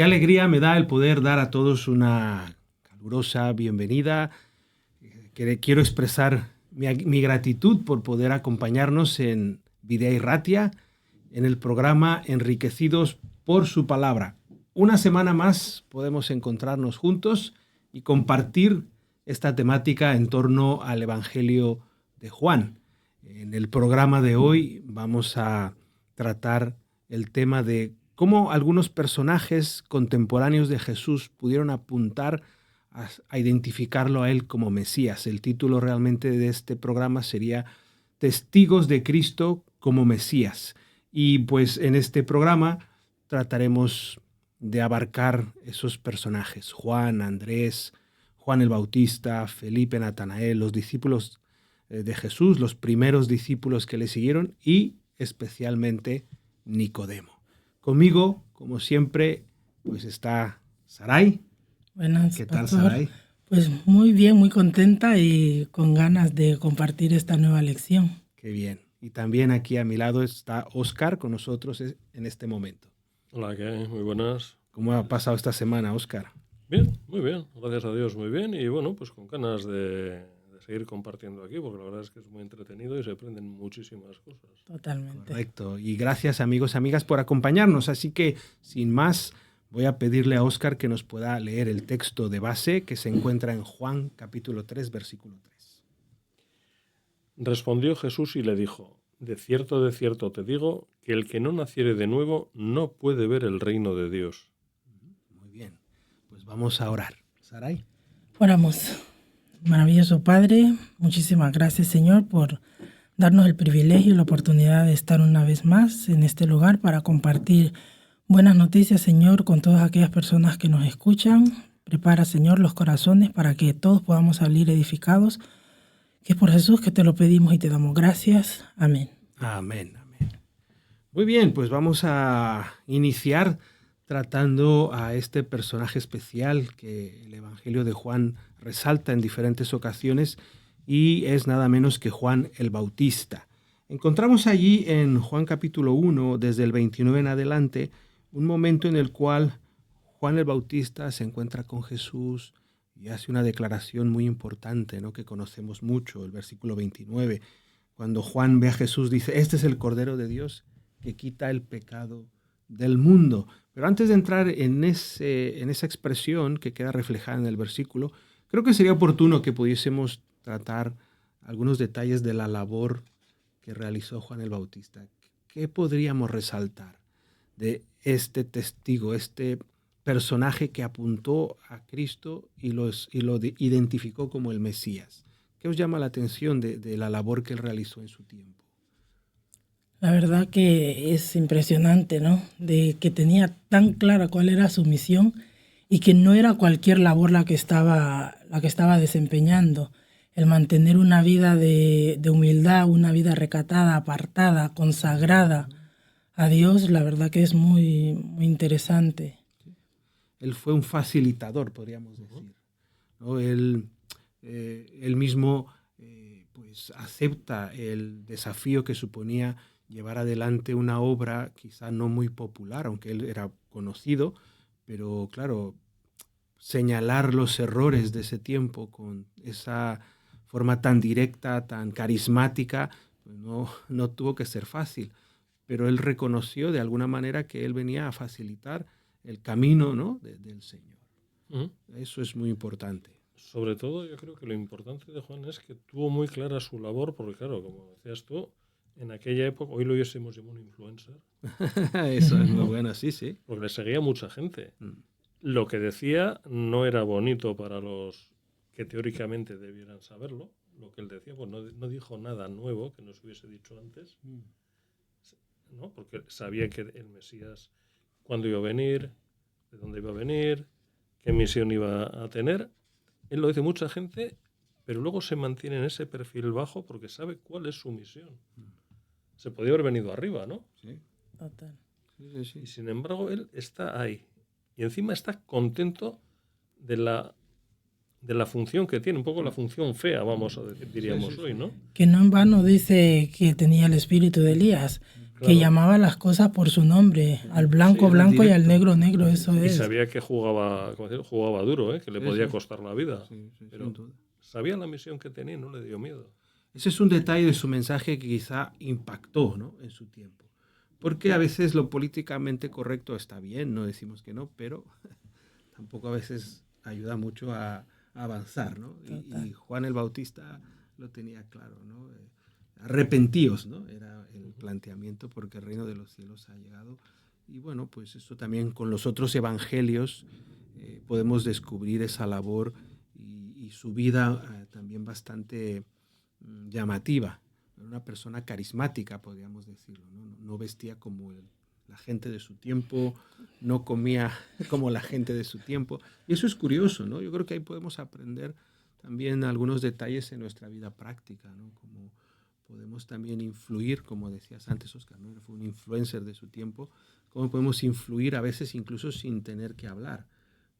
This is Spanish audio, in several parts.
Qué alegría me da el poder dar a todos una calurosa bienvenida. Quiero expresar mi gratitud por poder acompañarnos en Videa Irratia, en el programa Enriquecidos por su Palabra. Una semana más podemos encontrarnos juntos y compartir esta temática en torno al Evangelio de Juan. En el programa de hoy vamos a tratar el tema de cómo algunos personajes contemporáneos de Jesús pudieron apuntar a identificarlo a él como Mesías. El título realmente de este programa sería Testigos de Cristo como Mesías. Y pues en este programa trataremos de abarcar esos personajes: Juan, Andrés, Juan el Bautista, Felipe, Natanael, los discípulos de Jesús, los primeros discípulos que le siguieron, y especialmente Nicodemo. Conmigo, como siempre, pues está Saray. Buenas, ¿Qué tal, pastor? Saray? Pues muy bien, muy contenta y con ganas de compartir esta nueva lección. Qué bien. Y también aquí a mi lado está Óscar con nosotros en este momento. Hola, ¿qué hay? Muy buenas. ¿Cómo ha pasado esta semana, Óscar? Bien, muy bien. Gracias a Dios, muy bien. Y bueno, pues con ganas de seguir compartiendo aquí, porque la verdad es que es muy entretenido y se aprenden muchísimas cosas. Totalmente. Correcto. Y gracias, amigos, amigas, por acompañarnos. Así que, sin más, voy a pedirle a Óscar que nos pueda leer el texto de base que se encuentra en Juan capítulo 3, versículo 3. Respondió Jesús y le dijo: de cierto te digo, que el que no naciere de nuevo no puede ver el reino de Dios. Muy bien. Pues vamos a orar. Saray. Oramos. Maravilloso Padre, muchísimas gracias, Señor, por darnos el privilegio y la oportunidad de estar una vez más en este lugar para compartir buenas noticias, Señor, con todas aquellas personas que nos escuchan. Prepara, Señor, los corazones para que todos podamos salir edificados. Que es por Jesús que te lo pedimos y te damos gracias. Amén. Amén, amén. Muy bien, pues vamos a iniciar tratando a este personaje especial que el Evangelio de Juan resalta en diferentes ocasiones, y es nada menos que Juan el Bautista. Encontramos allí en Juan capítulo 1, desde el 29 en adelante, un momento en el cual Juan el Bautista se encuentra con Jesús y hace una declaración muy importante, ¿no?, que conocemos mucho, el versículo 29. Cuando Juan ve a Jesús, dice: este es el Cordero de Dios que quita el pecado del mundo. Pero antes de entrar en esa expresión que queda reflejada en el versículo, creo que sería oportuno que pudiésemos tratar algunos detalles de la labor que realizó Juan el Bautista. ¿Qué podríamos resaltar de este testigo, este personaje que apuntó a Cristo y lo identificó como el Mesías? ¿Qué os llama la atención de la labor que él realizó en su tiempo? La verdad que es impresionante, ¿no? De que tenía tan clara cuál era su misión y que no era cualquier labor la que estaba desempeñando. El mantener una vida de humildad, una vida recatada, apartada, consagrada a Dios, la verdad que es muy, muy interesante. Él fue un facilitador, podríamos decir, ¿no? Él mismo pues acepta el desafío que suponía llevar adelante una obra quizá no muy popular, aunque él era conocido, pero claro, señalar los errores de ese tiempo con esa forma tan directa, tan carismática, pues no tuvo que ser fácil, pero él reconoció de alguna manera que él venía a facilitar el camino, ¿no?, del Señor. Uh-huh. Eso es muy importante. Sobre todo, yo creo que lo importante de Juan es que tuvo muy clara su labor, porque claro, como decías tú, en aquella época, hoy lo hubiésemos llamado un influencer. Eso es muy bueno, sí, sí. Porque le seguía mucha gente. Lo que decía no era bonito para los que teóricamente debieran saberlo. Lo que él decía, pues no dijo nada nuevo que no se hubiese dicho antes, ¿no? Porque sabía que el Mesías, cuándo iba a venir, de dónde iba a venir, qué misión iba a tener. Él lo dice mucha gente, pero luego se mantiene en ese perfil bajo porque sabe cuál es su misión. Se podía haber venido arriba, ¿no? Sí. Total. Sí. Y sin embargo, él está ahí. Y encima está contento de la función que tiene, un poco la función fea, vamos a decir, diríamos hoy, ¿no? Que no en vano dice que tenía el espíritu de Elías. que llamaba las cosas por su nombre, al blanco blanco y al negro negro, eso Y es. sabía que jugaba duro, que le podía costar la vida. Pero sabía la misión que tenía y no le dio miedo. Ese es un detalle de su mensaje que quizá impactó, ¿no?, en su tiempo. Porque a veces lo políticamente correcto está bien, no decimos que no, pero tampoco a veces ayuda mucho a avanzar, ¿no? Y Juan el Bautista lo tenía claro, ¿no? Arrepentíos, ¿no? Era el planteamiento, porque el reino de los cielos ha llegado. Y bueno, pues esto también con los otros evangelios podemos descubrir esa labor y su vida también bastante llamativa. Era una persona carismática, podríamos decirlo, ¿no? No vestía como la gente de su tiempo, no comía como la gente de su tiempo. Y eso es curioso, ¿no? Yo creo que ahí podemos aprender también algunos detalles en nuestra vida práctica, ¿no? Como podemos también influir, como decías antes, Oscar, ¿no? Fue un influencer de su tiempo. Cómo podemos influir a veces incluso sin tener que hablar,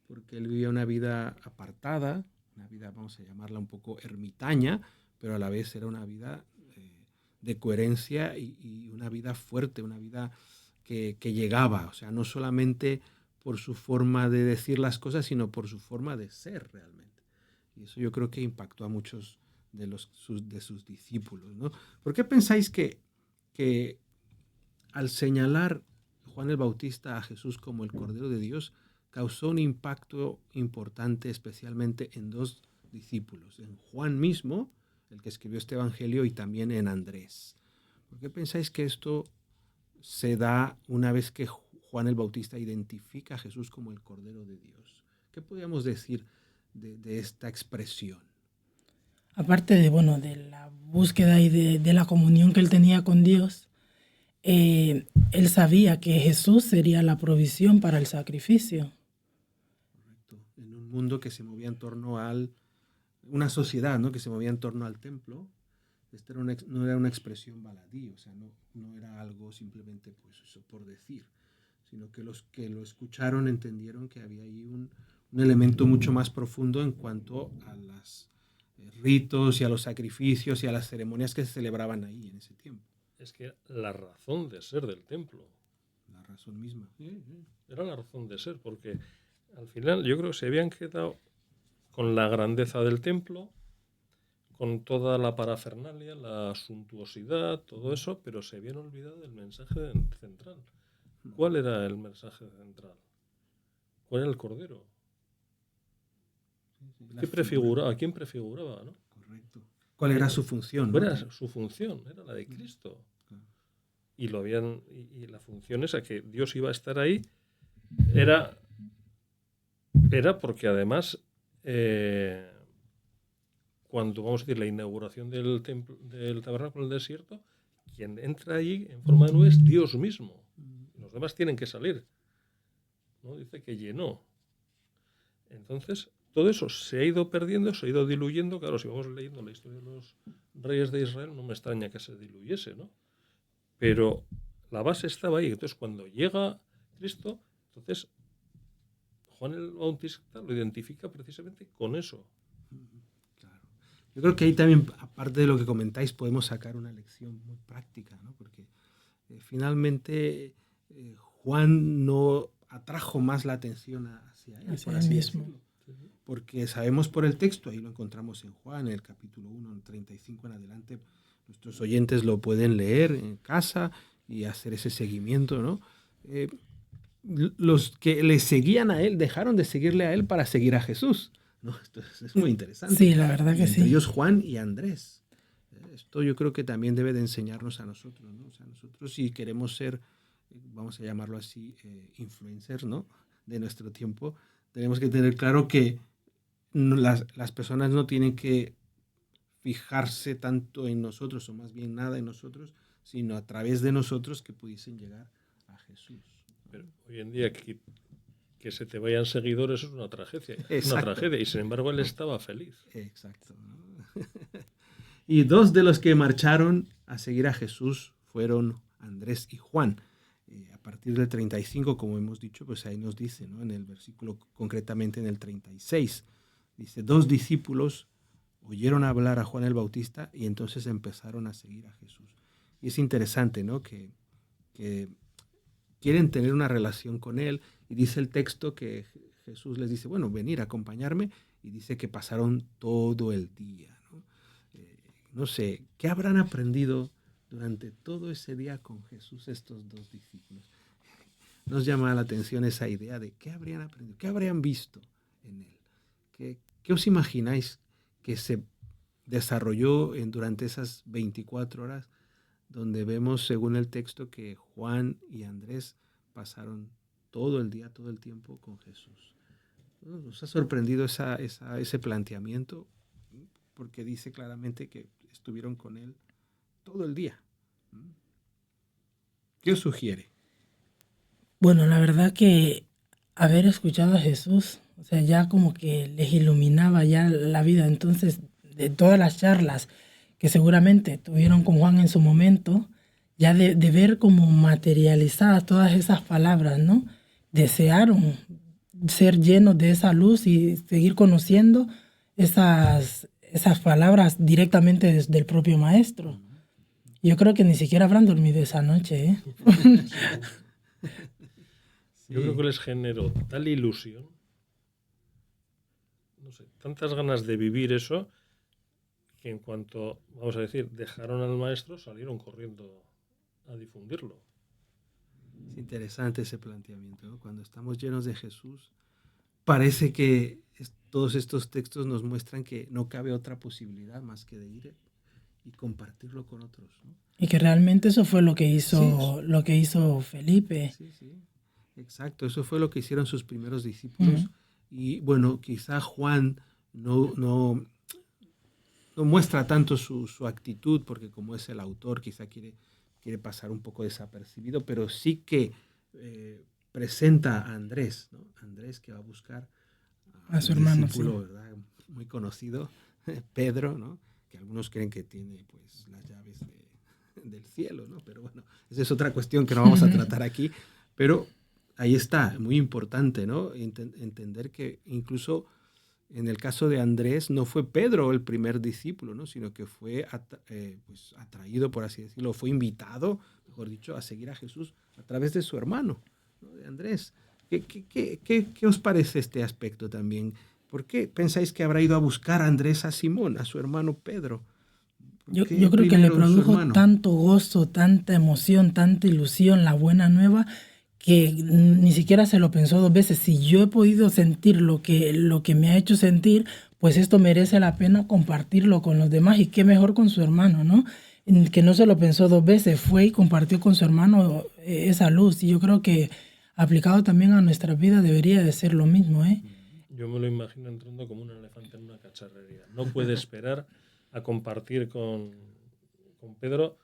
porque él vivía una vida apartada, una vida, vamos a llamarla un poco ermitaña, pero a la vez era una vida de coherencia y una vida fuerte, una vida que llegaba, o sea, no solamente por su forma de decir las cosas, sino por su forma de ser realmente. Y eso yo creo que impactó a muchos de sus discípulos, ¿no? ¿Por qué pensáis que al señalar Juan el Bautista a Jesús como el Cordero de Dios causó un impacto importante, especialmente en dos discípulos, en Juan mismo, el que escribió este evangelio, y también en Andrés? ¿Por qué pensáis que esto se da una vez que Juan el Bautista identifica a Jesús como el Cordero de Dios? ¿Qué podríamos decir de esta expresión? Aparte de la búsqueda y de la comunión que él tenía con Dios, él sabía que Jesús sería la provisión para el sacrificio. Correcto. En un mundo que se movía en torno una sociedad, ¿no?, que se movía en torno al templo, no era una expresión baladí, o sea, no era algo simplemente pues eso por decir, sino que los que lo escucharon entendieron que había ahí un elemento mucho más profundo en cuanto a los ritos y a los sacrificios y a las ceremonias que se celebraban ahí en ese tiempo. Es que la razón de ser del templo. La razón misma. Era la razón de ser, porque al final yo creo que se habían quedado con la grandeza del templo, con toda la parafernalia, la suntuosidad, todo eso, pero se habían olvidado del mensaje central. ¿Cuál era el mensaje central? ¿Cuál era el Cordero? ¿A quién prefiguraba, ¿no? Correcto. ¿Cuál era su función? ¿Cuál era su función? Era la de Cristo. Y la función esa que Dios iba a estar ahí era porque además cuando vamos a decir la inauguración del templo, del tabernáculo en el desierto, quien entra allí en forma de nube es Dios mismo. Los demás tienen que salir, ¿no? Dice que llenó. Entonces todo eso se ha ido perdiendo, se ha ido diluyendo. Claro, si vamos leyendo la historia de los reyes de Israel, no me extraña que se diluyese, ¿no? Pero la base estaba ahí. Entonces, cuando llega Cristo, entonces Juan el Bautista lo identifica precisamente con eso. Claro. Yo creo que ahí también, aparte de lo que comentáis, podemos sacar una lección muy práctica, ¿no? Porque finalmente Juan no atrajo más la atención hacia él, por así decirlo. Porque sabemos por el texto, ahí lo encontramos en Juan, en el capítulo 1, 35 en adelante. Nuestros oyentes lo pueden leer en casa y hacer ese seguimiento, ¿no? Los que le seguían a él dejaron de seguirle a él para seguir a Jesús, ¿no? Esto es muy interesante. Sí, la verdad que sí. Entre ellos Juan y Andrés. Esto yo creo que también debe de enseñarnos a nosotros, ¿no? O sea, nosotros si queremos ser, vamos a llamarlo así, influencers, ¿no?, de nuestro tiempo, tenemos que tener claro que las personas no tienen que fijarse tanto en nosotros, o más bien nada en nosotros, sino a través de nosotros que pudiesen llegar a Jesús. Pero hoy en día que se te vayan seguidores es una tragedia. Es una tragedia, y sin embargo él estaba feliz. Exacto. Y dos de los que marcharon a seguir a Jesús fueron Andrés y Juan. A partir del 35, como hemos dicho, pues ahí nos dice, ¿no?, en el versículo, concretamente en el 36, dice, 2 discípulos oyeron hablar a Juan el Bautista y entonces empezaron a seguir a Jesús. Y es interesante, ¿no?, que que quieren tener una relación con Él. Y dice el texto que Jesús les dice, bueno, venir a acompañarme. Y dice que pasaron todo el día, ¿no? No sé, ¿qué habrán aprendido durante todo ese día con Jesús estos dos discípulos? Nos llama la atención esa idea de qué habrían aprendido, qué habrían visto en Él. ¿Qué os imagináis que se desarrolló durante esas 24 horas donde vemos, según el texto, que Juan y Andrés pasaron todo el día, todo el tiempo con Jesús? ¿Nos ha sorprendido ese planteamiento? Porque dice claramente que estuvieron con Él todo el día. ¿Qué os sugiere? Bueno, la verdad que haber escuchado a Jesús, o sea, ya como que les iluminaba ya la vida. Entonces, de todas las charlas que seguramente tuvieron con Juan en su momento, ya de ver como materializadas todas esas palabras, ¿no? Desearon ser llenos de esa luz y seguir conociendo esas palabras directamente desde el propio Maestro. Yo creo que ni siquiera habrán dormido esa noche, ¿eh? Yo creo que les generó tal ilusión, no sé, tantas ganas de vivir eso, que en cuanto, vamos a decir, dejaron al maestro, salieron corriendo a difundirlo. Es interesante ese planteamiento, ¿no? Cuando estamos llenos de Jesús, parece que todos estos textos nos muestran que no cabe otra posibilidad más que de ir y compartirlo con otros, ¿no? Y que realmente eso fue lo que hizo, Sí. lo que hizo Felipe. Sí, sí, exacto. Eso fue lo que hicieron sus primeros discípulos. Y bueno, quizá Juan no muestra tanto su actitud, porque como es el autor, quizá quiere pasar un poco desapercibido, pero sí que presenta a Andrés, ¿no? Andrés, que va a buscar a su hermano, discípulo, sí, ¿verdad? Muy conocido, Pedro, ¿no? Que algunos creen que tiene pues las llaves del cielo, ¿no? Pero bueno, esa es otra cuestión que no vamos a tratar aquí, pero ahí está, muy importante, ¿no? Entender que incluso en el caso de Andrés no fue Pedro el primer discípulo, ¿no? Sino que fue pues atraído, por así decirlo, fue invitado, mejor dicho, a seguir a Jesús a través de su hermano, ¿no? De Andrés. ¿Qué os parece este aspecto también? ¿Por qué pensáis que habrá ido a buscar a Andrés a Simón, a su hermano Pedro? Yo creo que le produjo tanto gozo, tanta emoción, tanta ilusión, la buena nueva, que ni siquiera se lo pensó dos veces. Si yo he podido sentir lo que me ha hecho sentir, pues esto merece la pena compartirlo con los demás, y qué mejor con su hermano, ¿no? Que no se lo pensó dos veces, fue y compartió con su hermano esa luz. Y yo creo que aplicado también a nuestra vida debería de ser lo mismo, ¿eh? Yo me lo imagino entrando como un elefante en una cacharrería. No puede esperar a compartir con Pedro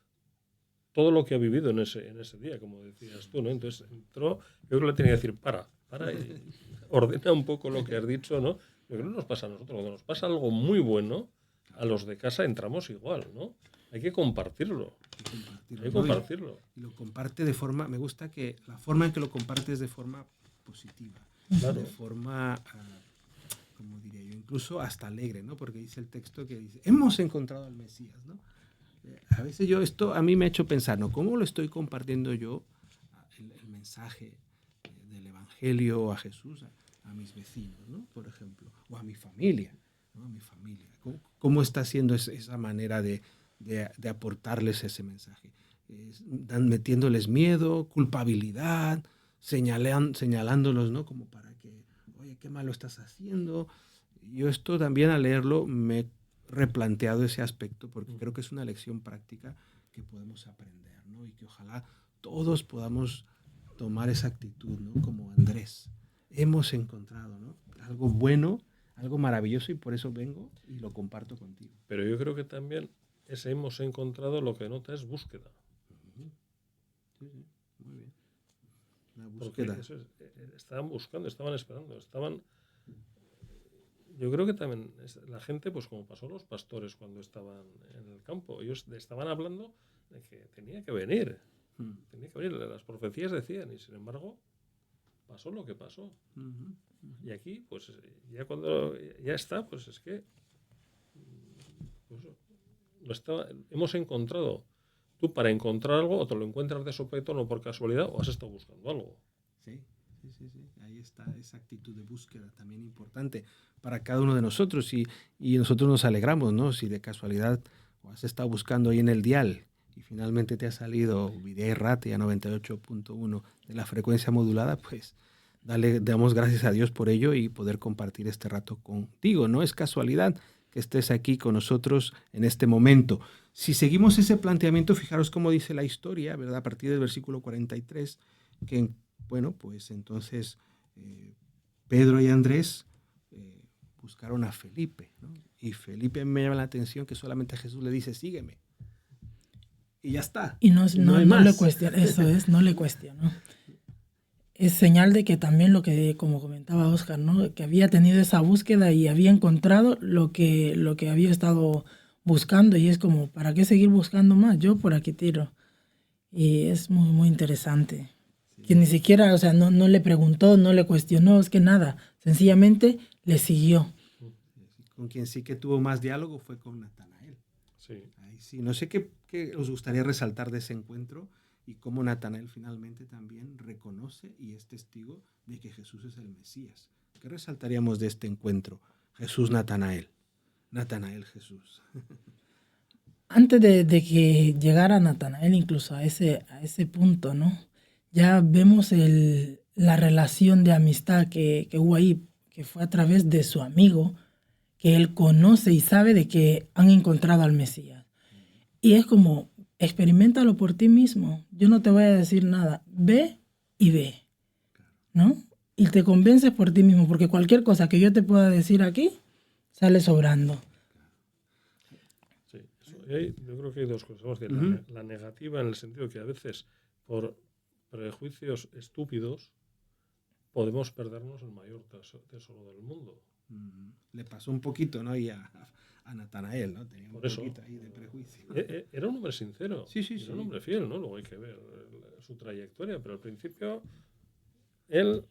todo lo que ha vivido en ese día, como decías tú, ¿no? Entonces entró, yo creo que le tenía que decir, para y ordena un poco lo que has dicho, ¿no? Yo creo que nos pasa a nosotros, cuando nos pasa algo muy bueno, a los de casa entramos igual, ¿no? Hay que compartirlo. Hay que compartirlo. Y lo comparte de forma, me gusta que la forma en que lo comparte es de forma positiva, claro. De forma, como diría yo, incluso hasta alegre, ¿no? Porque dice el texto que dice, hemos encontrado al Mesías, ¿no? A veces esto a mí me ha hecho pensar, ¿no? ¿Cómo lo estoy compartiendo yo, el mensaje del Evangelio a Jesús, a mis vecinos, ¿no? Por ejemplo, o a mi familia, ¿no? A mi familia. ¿Cómo está haciendo esa manera de aportarles ese mensaje? Metiéndoles miedo, culpabilidad, señalándolos, ¿no? Como para que, oye, qué malo estás haciendo. Yo esto también al leerlo me he replanteado ese aspecto, porque creo que es una lección práctica que podemos aprender, ¿no? Y que ojalá todos podamos tomar esa actitud, ¿no? Como Andrés. Hemos encontrado, ¿no? Algo bueno, algo maravilloso, y por eso vengo y lo comparto contigo. Pero yo creo que también ese hemos encontrado lo que nota es búsqueda. Sí, muy bien. Una búsqueda. Porque estaban buscando, estaban esperando, yo creo que también la gente, pues como pasó los pastores cuando estaban en el campo, ellos estaban hablando de que tenía que venir. Tenía que venir. Las profecías decían, y sin embargo pasó lo que pasó. Y aquí, pues ya cuando ya está, pues es que pues, hemos encontrado Tú para encontrar algo o te lo encuentras de sopetón o por casualidad o has estado buscando algo. Sí. Ahí está esa actitud de búsqueda también importante para cada uno de nosotros y nosotros nos alegramos, ¿no? Si de casualidad has estado buscando ahí en el dial y finalmente te ha salido Videy Ratia 98.1 de la frecuencia modulada, pues damos gracias a Dios por ello y poder compartir este rato contigo. No es casualidad que estés aquí con nosotros en este momento. Si seguimos ese planteamiento, fijaros cómo dice la historia, ¿verdad? A partir del versículo 43, que bueno, pues entonces Pedro y Andrés buscaron a Felipe, ¿no? Y Felipe me llama la atención que solamente a Jesús le dice, sígueme. Y ya está. Y no le cuestiona, eso es, no le cuestionó. Es señal de que también lo que, como comentaba Oscar, ¿no? Que había tenido esa búsqueda y había encontrado lo que había estado buscando, y es como, ¿para qué seguir buscando más? Yo por aquí tiro. Y es muy, muy interesante. Que ni siquiera, o sea, no le preguntó, no le cuestionó, es que nada, sencillamente le siguió. Con quien sí que tuvo más diálogo fue con Natanael. Sí. Ahí sí. No sé qué os gustaría resaltar de ese encuentro y cómo Natanael finalmente también reconoce y es testigo de que Jesús es el Mesías. ¿Qué resaltaríamos de este encuentro? Jesús-Natanael. Natanael-Jesús. Antes de que llegara Natanael incluso a ese punto, ¿no? Ya vemos la relación de amistad que hubo ahí, que fue a través de su amigo, que él conoce y sabe de que han encontrado al Mesías. Y es como, experiméntalo por ti mismo. Yo no te voy a decir nada. Ve y ve, ¿no? Y te convences por ti mismo, porque cualquier cosa que yo te pueda decir aquí, sale sobrando. Sí, yo creo que hay dos cosas. Vamos a decir, la negativa en el sentido que a veces por prejuicios estúpidos podemos perdernos el mayor tesoro del mundo. Le pasó un poquito, ¿no? Y a Natanael, ¿no? Tenía un poquito ahí de prejuicio. Era un hombre sincero. Sí. Era un hombre fiel, ¿no? Luego hay que ver su trayectoria, pero al principio él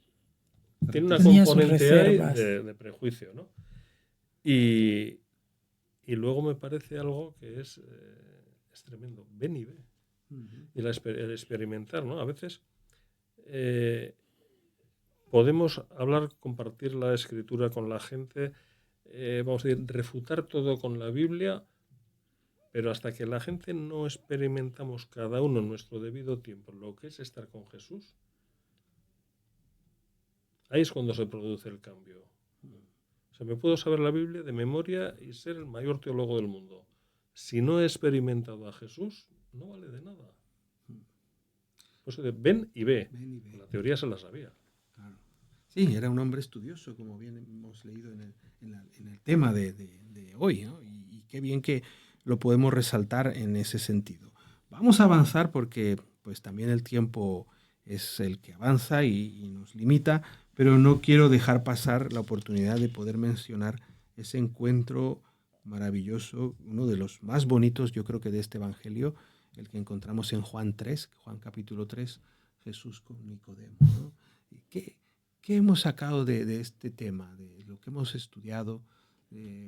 tiene una componente ahí de prejuicio, ¿no? Y luego me parece algo que es tremendo. Ven y ve. Y el experimentar, ¿no? A veces podemos hablar, compartir la escritura con la gente, vamos a decir, refutar todo con la Biblia, pero hasta que la gente no experimentamos cada uno en nuestro debido tiempo lo que es estar con Jesús, ahí es cuando se produce el cambio. O sea, me puedo saber la Biblia de memoria y ser el mayor teólogo del mundo. Si no he experimentado a Jesús, no vale de nada. Pues ven y ve. La teoría se la sabía. Claro. Sí, era un hombre estudioso, como bien hemos leído en el tema de hoy, ¿no? Y qué bien que lo podemos resaltar en ese sentido. Vamos a avanzar porque pues también el tiempo es el que avanza y nos limita, pero no quiero dejar pasar la oportunidad de poder mencionar ese encuentro maravilloso, uno de los más bonitos yo creo que de este evangelio, el que encontramos en Juan capítulo 3, Jesús con Nicodemo, ¿no? ¿Qué hemos sacado de este tema, de lo que hemos estudiado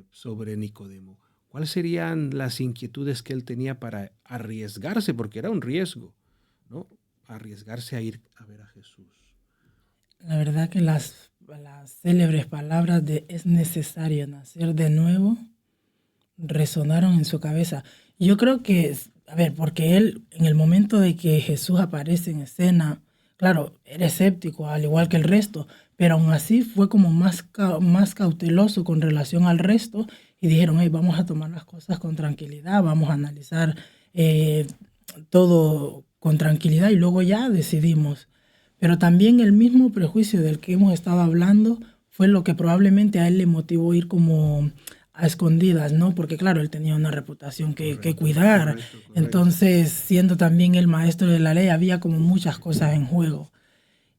sobre Nicodemo? ¿Cuáles serían las inquietudes que él tenía para arriesgarse? Porque era un riesgo, ¿no? Arriesgarse a ir a ver a Jesús. La verdad que las célebres palabras de es necesario nacer de nuevo resonaron en su cabeza. Yo creo que, porque él, en el momento de que Jesús aparece en escena, claro, era escéptico, al igual que el resto, pero aún así fue como más cauteloso con relación al resto y dijeron, hey, vamos a tomar las cosas con tranquilidad, vamos a analizar todo con tranquilidad y luego ya decidimos. Pero también el mismo prejuicio del que hemos estado hablando fue lo que probablemente a él le motivó ir como a escondidas, ¿no? Porque claro, él tenía una reputación que cuidar. Correcto. Entonces, siendo también el maestro de la ley, había como muchas cosas en juego.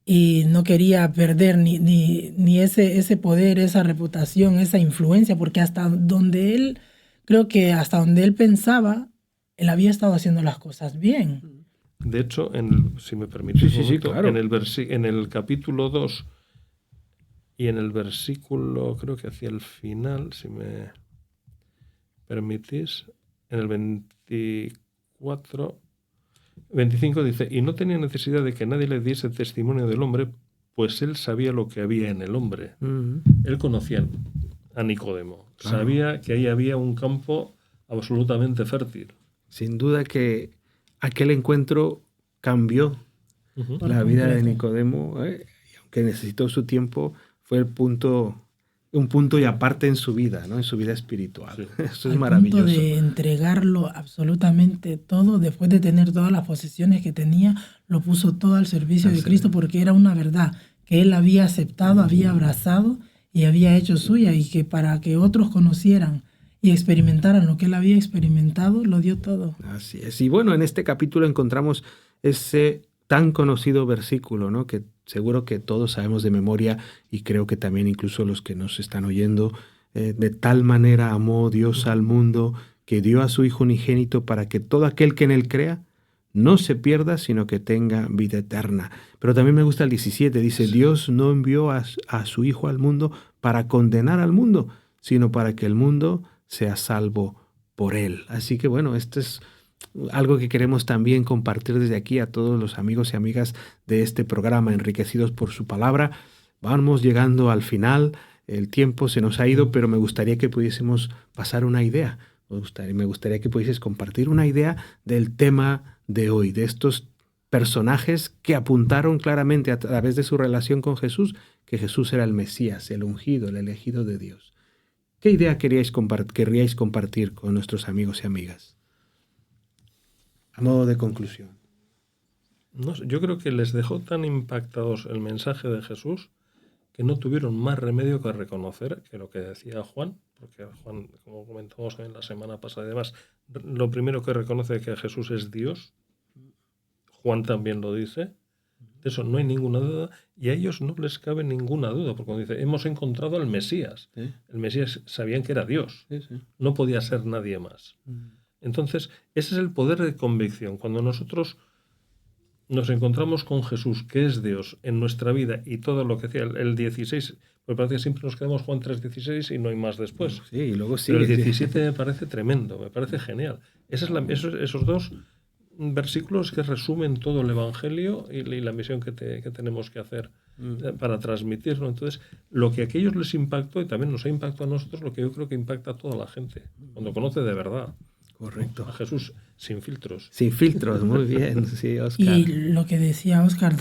Y no quería perder ni ese poder, esa reputación, esa influencia, porque creo que hasta donde él pensaba, él había estado haciendo las cosas bien. De hecho, si me permitís, claro. En el capítulo 2 y en el versículo, creo que hacia el final, si me permitís, en el 24 25 dice, y no tenía necesidad de que nadie le diese testimonio del hombre, pues él sabía lo que había en el hombre. Él conocía a Nicodemo, sabía que ahí había un campo absolutamente fértil. Sin duda que aquel encuentro cambió la vida de Nicodemo, y aunque necesitó su tiempo, fue un punto y aparte en su vida, ¿no? En su vida espiritual. Sí. Eso es maravilloso. Punto de entregarlo absolutamente todo, después de tener todas las posesiones que tenía, lo puso todo al servicio de Cristo, porque era una verdad que él había aceptado, había abrazado y había hecho suya, y que para que otros conocieran y experimentaran lo que él había experimentado, lo dio todo. Así es. Y bueno, en este capítulo encontramos ese tan conocido versículo, ¿no? Que seguro que todos sabemos de memoria, y creo que también incluso los que nos están oyendo, de tal manera amó Dios al mundo que dio a su Hijo unigénito para que todo aquel que en él crea no se pierda, sino que tenga vida eterna. Pero también me gusta el 17, dice, Dios no envió a su Hijo al mundo para condenar al mundo, sino para que el mundo sea salvo por él. Así que bueno, esto es algo que queremos también compartir desde aquí a todos los amigos y amigas de este programa, enriquecidos por su palabra. Vamos llegando al final, el tiempo se nos ha ido, pero me gustaría que pudiésemos pasar una idea. Me gustaría que pudieses compartir una idea del tema de hoy, de estos personajes que apuntaron claramente a través de su relación con Jesús, que Jesús era el Mesías, el ungido, el elegido de Dios. ¿Qué idea querríais compartir con nuestros amigos y amigas? A modo de conclusión. No sé, yo creo que les dejó tan impactados el mensaje de Jesús que no tuvieron más remedio que reconocer que lo que decía Juan, porque Juan, como comentamos en la semana pasada, además, lo primero que reconoce es que Jesús es Dios. Juan también lo dice. De eso no hay ninguna duda, y a ellos no les cabe ninguna duda, porque cuando dice, hemos encontrado al Mesías. ¿Sí? El Mesías sabían que era Dios. Sí. No podía ser nadie más. Entonces, ese es el poder de convicción. Cuando nosotros nos encontramos con Jesús, que es Dios, en nuestra vida, y todo lo que decía el 16, me parece que siempre nos quedamos Juan 3:16 y no hay más después. Sí, y luego sí. Pero el 17 me parece tremendo, me parece genial. Esos dos versículos que resumen todo el Evangelio y la misión que tenemos que hacer para transmitirlo. Entonces, lo que a aquellos les impactó y también nos ha impactado a nosotros, lo que yo creo que impacta a toda la gente, cuando conoce de verdad. Correcto. A Jesús sin filtros. Sin filtros, muy bien, sí, Óscar. Y lo que decía Óscar,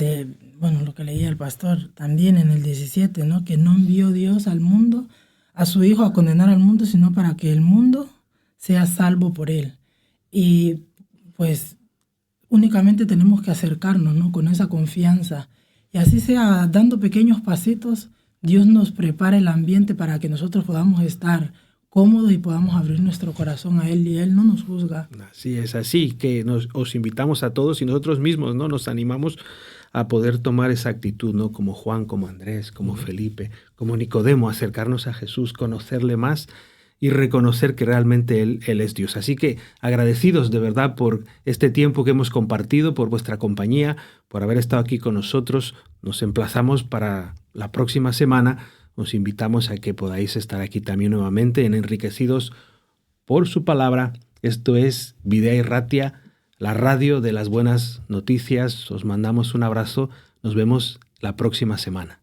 lo que leía el pastor también en el 17, ¿no? Que no envió Dios al mundo, a su Hijo, a condenar al mundo, sino para que el mundo sea salvo por él. Y pues únicamente tenemos que acercarnos, ¿no? Con esa confianza. Y así sea, dando pequeños pasitos, Dios nos prepara el ambiente para que nosotros podamos estar cómodos y podamos abrir nuestro corazón a Él, y Él no nos juzga. Así es, así que os invitamos a todos y nosotros mismos, ¿no? Nos animamos a poder tomar esa actitud, ¿no? Como Juan, como Andrés, como Felipe, como Nicodemo, acercarnos a Jesús, conocerle más y reconocer que realmente Él es Dios. Así que agradecidos de verdad por este tiempo que hemos compartido, por vuestra compañía, por haber estado aquí con nosotros. Nos emplazamos para la próxima semana. Os invitamos a que podáis estar aquí también nuevamente en Enriquecidos por su palabra. Esto es Videa Ratia, la radio de las buenas noticias. Os mandamos un abrazo. Nos vemos la próxima semana.